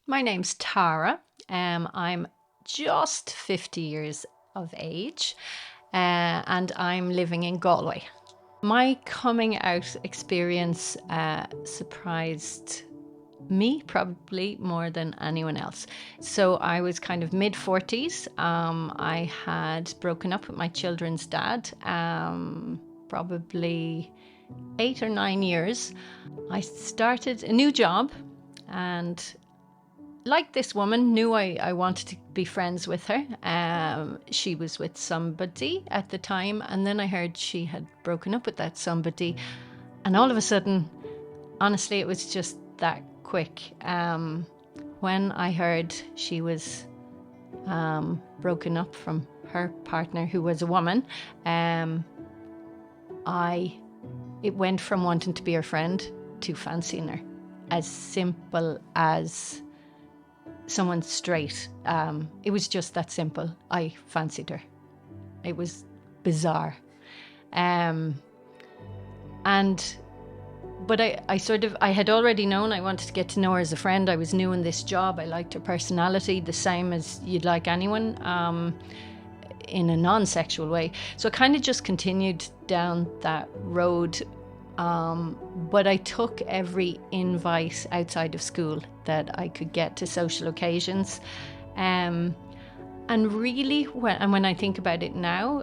My name's Tara. I'm just 50 years of age and I'm living in Galway. My coming out experience surprised me probably more than anyone else. So I was kind of mid-40s. I had broken up with my children's dad probably 8 or 9 years. I started a new job and like this woman, knew I wanted to be friends with her. She was with somebody at the time, and then I heard she had broken up with that somebody. And all of a sudden, honestly, it was just that quick. When I heard she was broken up from her partner, who was a woman, it went from wanting to be her friend to fancying her. As simple as someone straight. It was just that simple. I fancied her. It was bizarre. But I had already known I wanted to get to know her as a friend. I was new in this job. I liked her personality, the same as you'd like anyone, in a non-sexual way. So I kind of just continued down that road. But I took every invite outside of school that I could get to social occasions. And really, when I think about it now,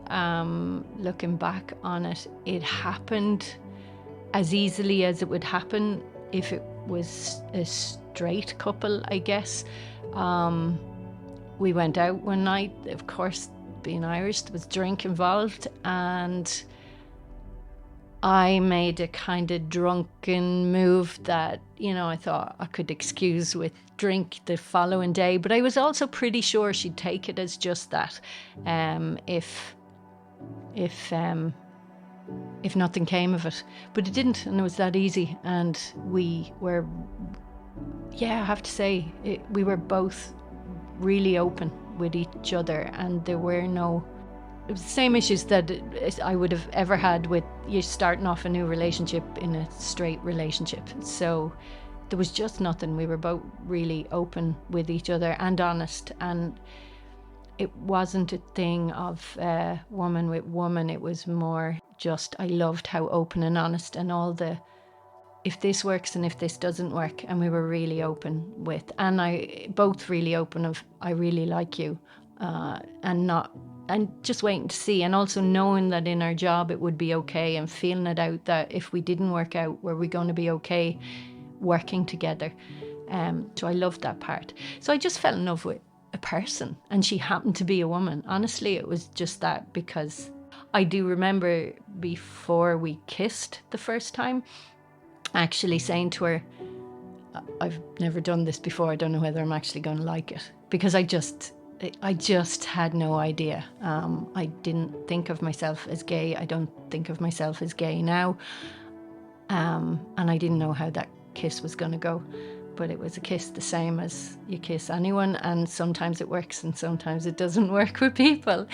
looking back on it, it happened as easily as it would happen if it was a straight couple, I guess. We went out one night, of course, being Irish, there was drink involved, and I made a kind of drunken move that, I thought I could excuse with drink the following day. But I was also pretty sure she'd take it as just that, if nothing came of it. But it didn't, and it was that easy. And we were, I have to say, we were both really open with each other, and there were no... It was the same issues that I would have ever had with you starting off a new relationship in a straight relationship. So there was just nothing. We were both really open with each other and honest. And it wasn't a thing of woman with woman. It was more just, I loved how open and honest and all the, if this works and if this doesn't work. And we were really open with, and both really open of, I really like you, and just waiting to see, and also knowing that in our job it would be okay, and feeling it out that if we didn't work out, were we going to be okay working together. So I loved that part. So I just fell in love with a person, and she happened to be a woman. Honestly, it was just that, because I do remember before we kissed the first time, actually saying to her, I've never done this before, I don't know whether I'm actually going to like it, because I just had no idea. I didn't think of myself as gay. I don't think of myself as gay now. And I didn't know how that kiss was going to go. But it was a kiss the same as you kiss anyone. And sometimes it works and sometimes it doesn't work with people.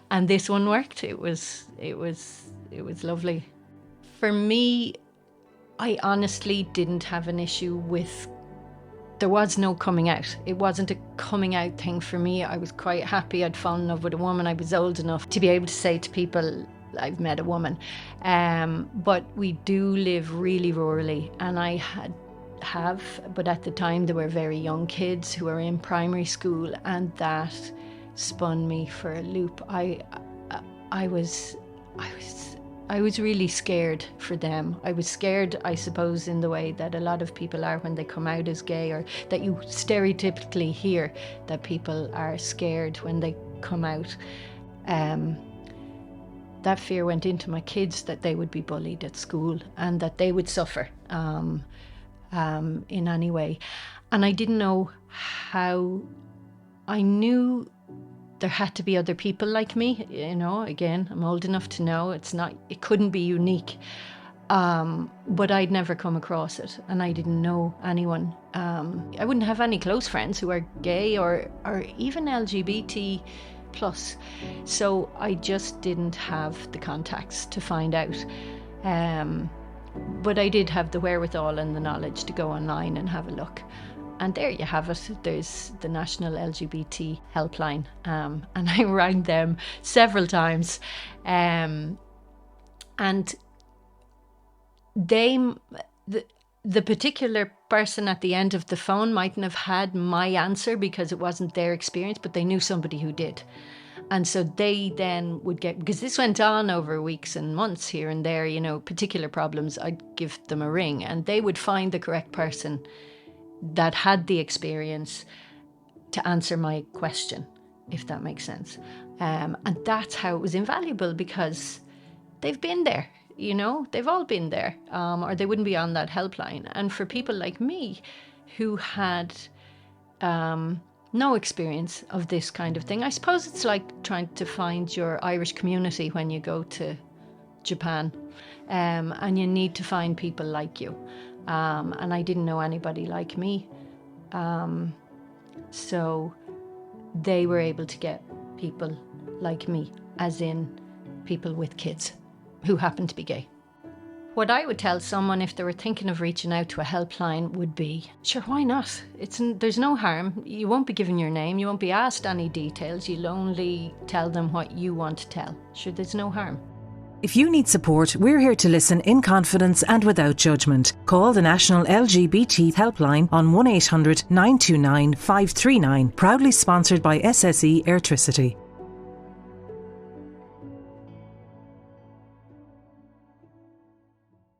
And this one worked. It was lovely. For me, I honestly didn't have an issue with... There was no coming out. It wasn't a coming out thing for me. I was quite happy. I'd fallen in love with a woman. I was old enough to be able to say to people, I've met a woman. But we do live really rurally, and I have, but at the time there were very young kids who were in primary school, and that spun me for a loop. I was really scared for them. I was scared, I suppose, in the way that a lot of people are when they come out as gay, or that you stereotypically hear that people are scared when they come out. That fear went into my kids, that they would be bullied at school and that they would suffer in any way. And I didn't know how. I knew there had to be other people like me, again, I'm old enough to know it couldn't be unique. But I'd never come across it, and I didn't know anyone. I wouldn't have any close friends who are gay or even LGBT plus. So I just didn't have the contacts to find out. But I did have the wherewithal and the knowledge to go online and have a look. And there you have it. There's the National LGBT Helpline, and I rang them several times, and the particular person at the end of the phone mightn't have had my answer because it wasn't their experience, but they knew somebody who did. And so they then would get, because this went on over weeks and months here and there, you know, particular problems, I'd give them a ring and they would find the correct person that had the experience to answer my question, if that makes sense. And that's how it was invaluable, because they've been there, you know, they've all been there, or they wouldn't be on that helpline. And for people like me who had no experience of this kind of thing, I suppose it's like trying to find your Irish community when you go to Japan, and you need to find people like you. And I didn't know anybody like me. So they were able to get people like me, as in people with kids who happen to be gay. What I would tell someone if they were thinking of reaching out to a helpline would be, sure, why not? There's no harm. You won't be given your name. You won't be asked any details. You'll only tell them what you want to tell. Sure, there's no harm. If you need support, we're here to listen in confidence and without judgment. Call the National LGBT Helpline on 1800 929 539, proudly sponsored by SSE Airtricity.